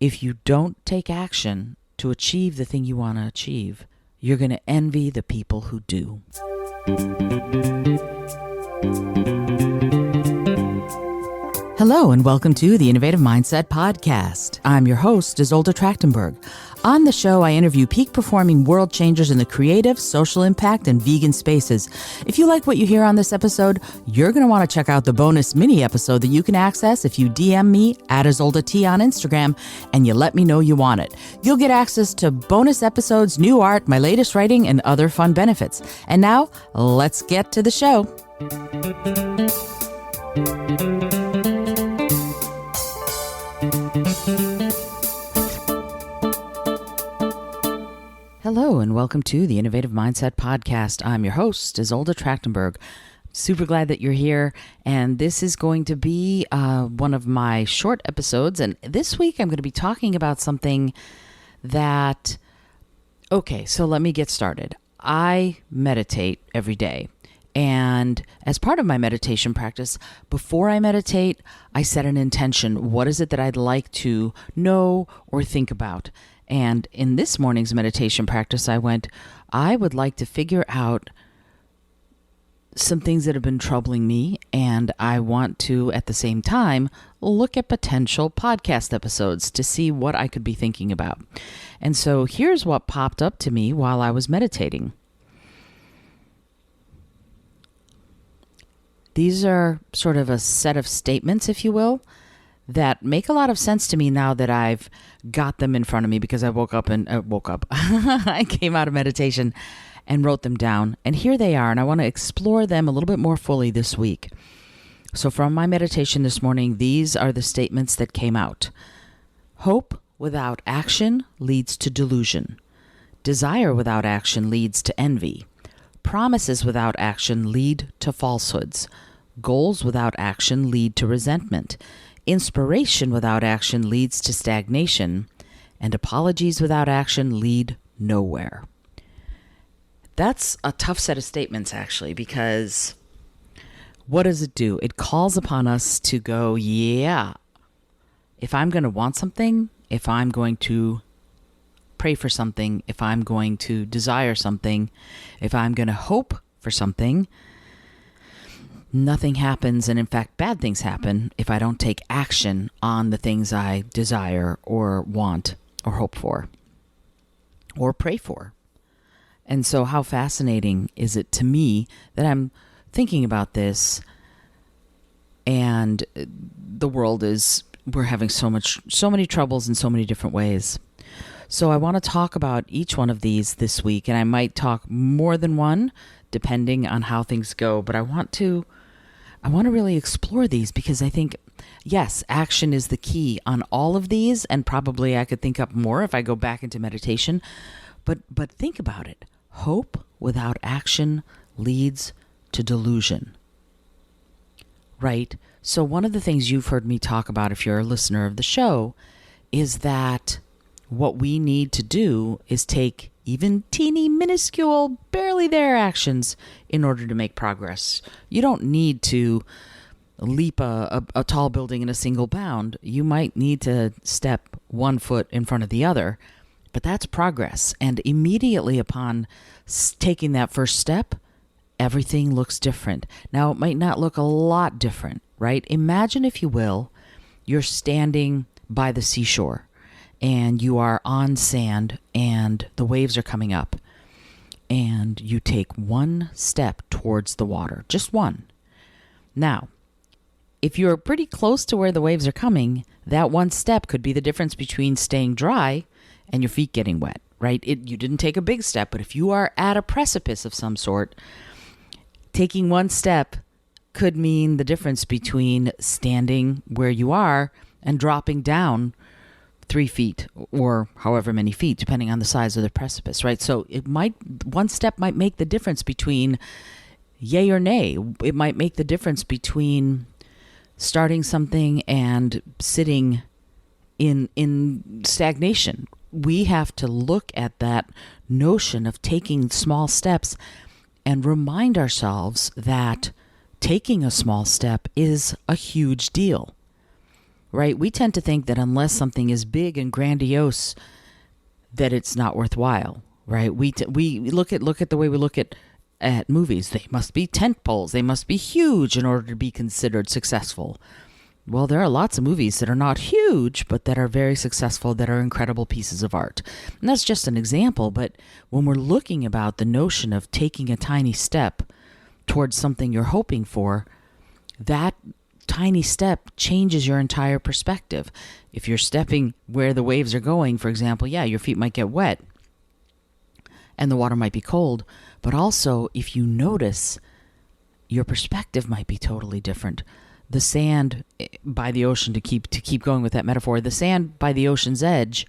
if you don't take action to achieve the thing you want to achieve, you're going to envy the people who do. Hello and welcome to the Innovative Mindset Podcast. I'm your host, Isolde Trachtenberg. On the show, I interview peak-performing world changers in the creative, social impact, and vegan spaces. If you like what you hear on this episode, you're going to want to check out the bonus mini episode that you can access if you DM me at Isolde T on Instagram and you let me know you want it. You'll get access to bonus episodes, new art, my latest writing, and other fun benefits. And now, let's get to the show. Hello and welcome to the Innovative Mindset Podcast. I'm your host, Isolde Trachtenberg. Super glad that you're here, and this is going to be one of my short episodes, and this week I'm going to be talking about something that, okay, so let me get started. I meditate every day, and as part of my meditation practice, before I meditate, I set an intention. What is it that I'd like to know or think about? And in this morning's meditation practice, I would like to figure out some things that have been troubling me, and I want to, at the same time, look at potential podcast episodes to see what I could be thinking about. And so here's what popped up to me while I was meditating. These are sort of a set of statements, if you will, that make a lot of sense to me now that I've got them in front of me, because I woke up. I came out of meditation and wrote them down, and here they are, and I want to explore them a little bit more fully this week. So from my meditation this morning, these are the statements that came out. Hope without action leads to delusion. Desire without action leads to envy. Promises without action lead to falsehoods. Goals without action lead to resentment. Inspiration without action leads to stagnation, and apologies without action lead nowhere. That's a tough set of statements, actually, because what does it do? It calls upon us to go, yeah, if I'm going to want something, if I'm going to pray for something, if I'm going to desire something, if I'm going to hope for something, nothing happens, and in fact, bad things happen if I don't take action on the things I desire or want or hope for or pray for. And so how fascinating is it to me that I'm thinking about this, and the world we're having so many troubles in so many different ways. So I want to talk about each one of these this week, and I might talk more than one depending on how things go, but I want to really explore these, because I think, yes, action is the key on all of these, and probably I could think up more if I go back into meditation. But think about it. Hope without action leads to delusion. Right? So one of the things you've heard me talk about, if you're a listener of the show, is that what we need to do is take even teeny, minuscule, barely there actions in order to make progress. You don't need to leap a tall building in a single bound. You might need to step 1 foot in front of the other, but that's progress. And immediately upon taking that first step, everything looks different. Now, it might not look a lot different, right? Imagine, if you will, you're standing by the seashore, and you are on sand, and the waves are coming up, and you take one step towards the water, just one. Now, if you're pretty close to where the waves are coming, that one step could be the difference between staying dry and your feet getting wet, right? You didn't take a big step, but if you are at a precipice of some sort, taking one step could mean the difference between standing where you are and dropping down 3 feet or however many feet, depending on the size of the precipice, right? So one step might make the difference between yay or nay. It might make the difference between starting something and sitting in stagnation. We have to look at that notion of taking small steps and remind ourselves that taking a small step is a huge deal, right? We tend to think that unless something is big and grandiose, that it's not worthwhile, right? We look at the way we look at movies. They must be tent poles. They must be huge in order to be considered successful. Well, there are lots of movies that are not huge, but that are very successful, that are incredible pieces of art. And that's just an example. But when we're looking about the notion of taking a tiny step towards something you're hoping for, that tiny step changes your entire perspective. If you're stepping where the waves are going, for example, yeah, your feet might get wet and the water might be cold. But also, if you notice, your perspective might be totally different. The sand by the ocean, to keep going with that metaphor, the sand by the ocean's edge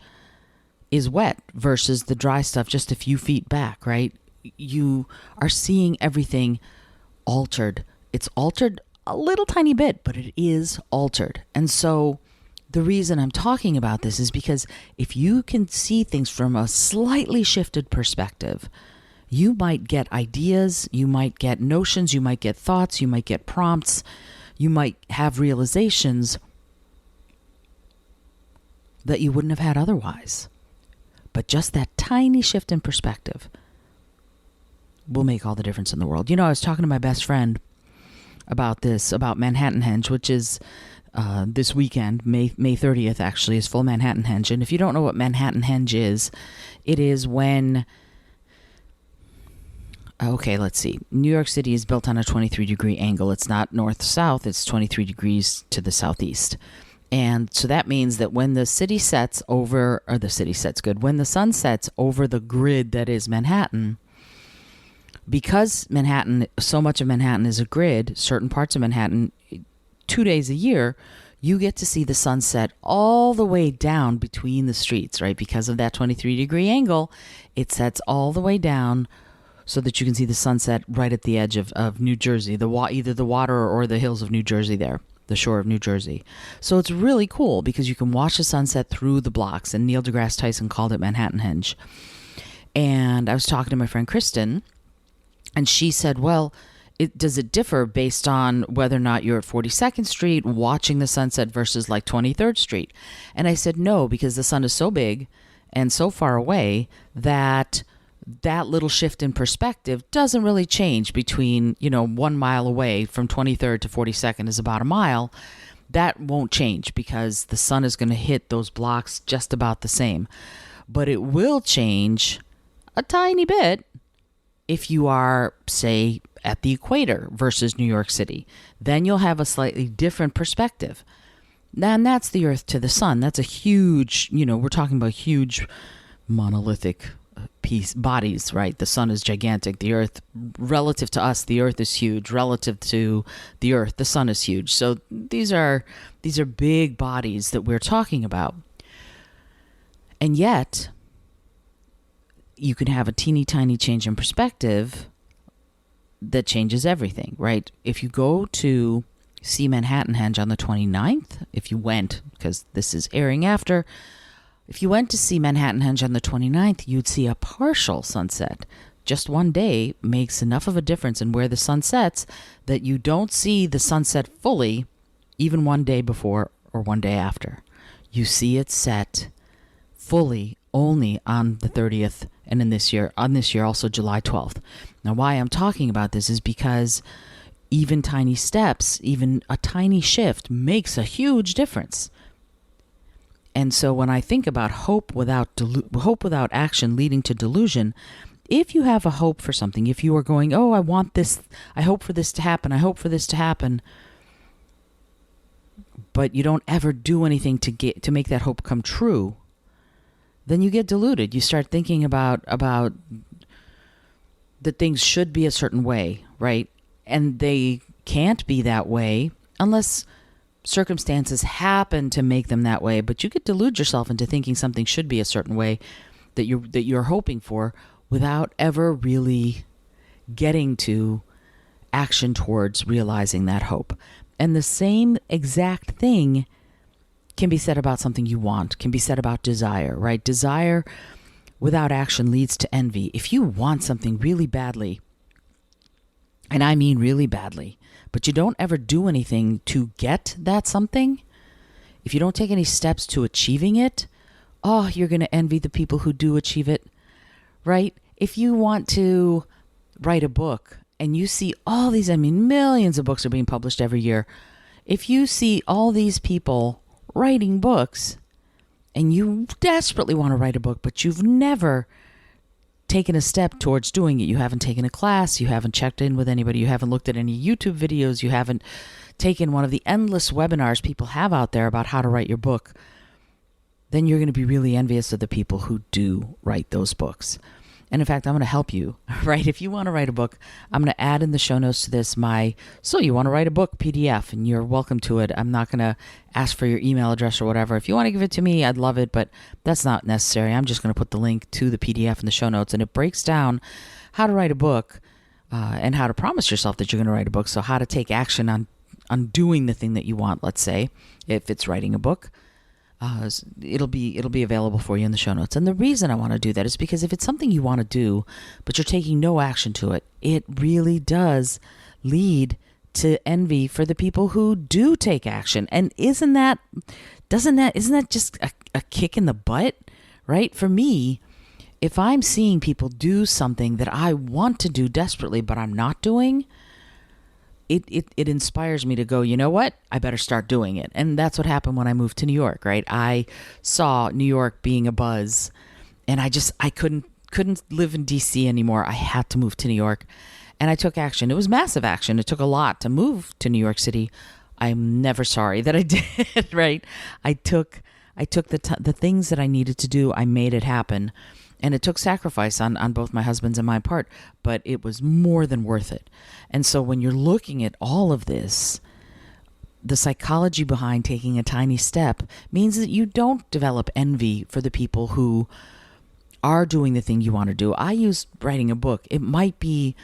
is wet versus the dry stuff just a few feet back, right? You are seeing everything altered. It's altered a little tiny bit, but it is altered. And so the reason I'm talking about this is because if you can see things from a slightly shifted perspective, you might get ideas, you might get notions, you might get thoughts, you might get prompts, you might have realizations that you wouldn't have had otherwise. But just that tiny shift in perspective will make all the difference in the world. You know, I was talking to my best friend about this, about Manhattan Henge, which is this weekend, May 30th, actually, is full Manhattan Henge. And if you don't know what Manhattan Henge is, it is when... Okay, let's see. New York City is built on a 23-degree angle. It's not north-south. It's 23 degrees to the southeast. And so that means that when the city sets over, or the city sets good, when the sun sets over the grid that is Manhattan, because Manhattan, so much of Manhattan is a grid, certain parts of Manhattan, 2 days a year, you get to see the sunset all the way down between the streets, right? Because of that 23-degree angle, it sets all the way down so that you can see the sunset right at the edge of New Jersey, either the water or the hills of New Jersey there, the shore of New Jersey. So it's really cool because you can watch the sunset through the blocks, and Neil deGrasse Tyson called it Manhattan Henge. And I was talking to my friend Kristen, and she said, well, does it differ based on whether or not you're at 42nd Street watching the sunset versus like 23rd Street? And I said, no, because the sun is so big and so far away that little shift in perspective doesn't really change between, 1 mile away from 23rd to 42nd is about a mile. That won't change because the sun is going to hit those blocks just about the same. But it will change a tiny bit if you are, say, at the equator versus New York City. Then you'll have a slightly different perspective. And that's the Earth to the sun. That's a huge, we're talking about huge monolithic bodies, right? The sun is gigantic. The Earth, relative to us, the Earth is huge. Relative to the Earth, the sun is huge. So these are big bodies that we're talking about. And yet, you can have a teeny tiny change in perspective that changes everything, right? If you go to see Manhattan Henge on the 29th, if you went, because this is airing after, if you went to see Manhattan Henge on the 29th, you'd see a partial sunset. Just one day makes enough of a difference in where the sun sets that you don't see the sunset fully even one day before or one day after. You see it set fully only on the 30th and on this year also July 12th. Now, why I'm talking about this is because even tiny steps, even a tiny shift makes a huge difference. And so when I think about hope without action leading to delusion, if you have a hope for something, if you are going, oh, I want this, I hope for this to happen, but you don't ever do anything to make that hope come true, then you get deluded. You start thinking about that things should be a certain way, right? And they can't be that way unless circumstances happen to make them that way, but you could delude yourself into thinking something should be a certain way that you're hoping for without ever really getting to action towards realizing that hope. And the same exact thing can be said about something you want, can be said about desire, right? Desire without action leads to envy. If you want something really badly, and I mean really badly, but you don't ever do anything to get that something, if you don't take any steps to achieving it, oh, you're going to envy the people who do achieve it, right? If you want to write a book and you see all these, millions of books are being published every year. If you see all these people writing books and you desperately want to write a book, but you've never taken a step towards doing it, you haven't taken a class, you haven't checked in with anybody, you haven't looked at any YouTube videos, you haven't taken one of the endless webinars people have out there about how to write your book, then you're going to be really envious of the people who do write those books. And in fact, I'm going to help you, right? If you want to write a book, I'm going to add in the show notes to this So You Want to Write a Book PDF, and you're welcome to it. I'm not going to ask for your email address or whatever. If you want to give it to me, I'd love it, but that's not necessary. I'm just going to put the link to the PDF in the show notes, and it breaks down how to write a book and how to promise yourself that you're going to write a book. So how to take action on doing the thing that you want, let's say, if it's writing a book. It'll be available for you in the show notes. And the reason I want to do that is because if it's something you want to do, but you're taking no action to it, it really does lead to envy for the people who do take action. And isn't that just a kick in the butt, right? For me, if I'm seeing people do something that I want to do desperately, but I'm not doing, it inspires me to go, you know what? I better start doing it. And that's what happened when I moved to New York, right? I saw New York being a buzz, and I couldn't live in DC anymore. I had to move to New York, and I took action. It was massive action. It took a lot to move to New York City. I'm never sorry that I did, right? I took the things that I needed to do. I made it happen. And it took sacrifice on both my husband's and my part, but it was more than worth it. And so when you're looking at all of this, the psychology behind taking a tiny step means that you don't develop envy for the people who are doing the thing you want to do. I use writing a book. It might be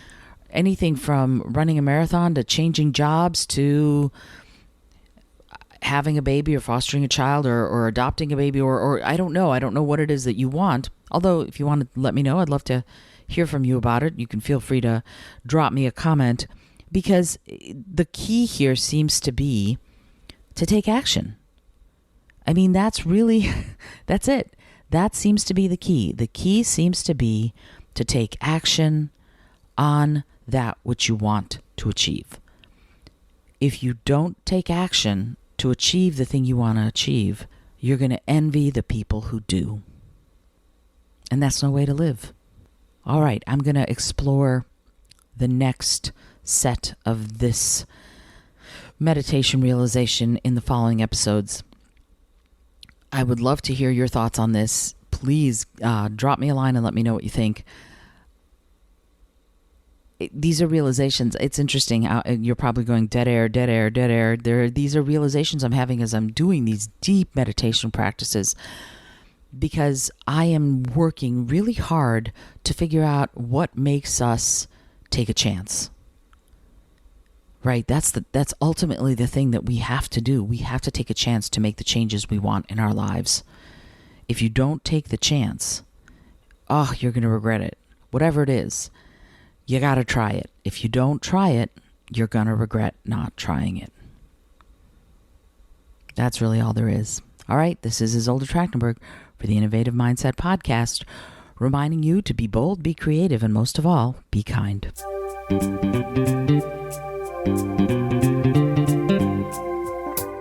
anything from running a marathon to changing jobs to having a baby or fostering a child or adopting a baby or I don't know. I don't know what it is that you want. Although if you want to let me know, I'd love to hear from you about it. You can feel free to drop me a comment, because the key here seems to be to take action. That's it. That seems to be the key. The key seems to be to take action on that which you want to achieve. If you don't take action to achieve the thing you want to achieve, you're going to envy the people who do. And that's no way to live. All right, I'm going to explore the next set of this meditation realization in the following episodes. I would love to hear your thoughts on this. Please drop me a line and let me know what you think. These are realizations. It's interesting. You're probably going dead air, dead air, dead air. These are realizations I'm having as I'm doing these deep meditation practices, because I am working really hard to figure out what makes us take a chance. Right? That's ultimately the thing that we have to do. We have to take a chance to make the changes we want in our lives. If you don't take the chance, you're going to regret it. Whatever it is, you got to try it. If you don't try it, you're going to regret not trying it. That's really all there is. All right, this is Isolde Trachtenberg for the Innovative Mindset Podcast, reminding you to be bold, be creative, and most of all, be kind.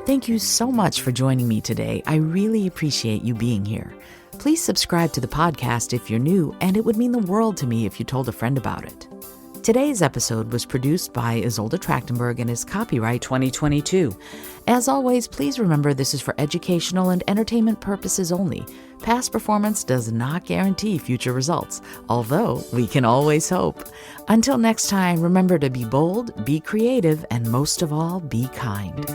Thank you so much for joining me today. I really appreciate you being here. Please subscribe to the podcast if you're new, and it would mean the world to me if you told a friend about it. Today's episode was produced by Isolde Trachtenberg and is copyright 2022. As always, please remember this is for educational and entertainment purposes only. Past performance does not guarantee future results, although we can always hope. Until next time, remember to be bold, be creative, and most of all, be kind.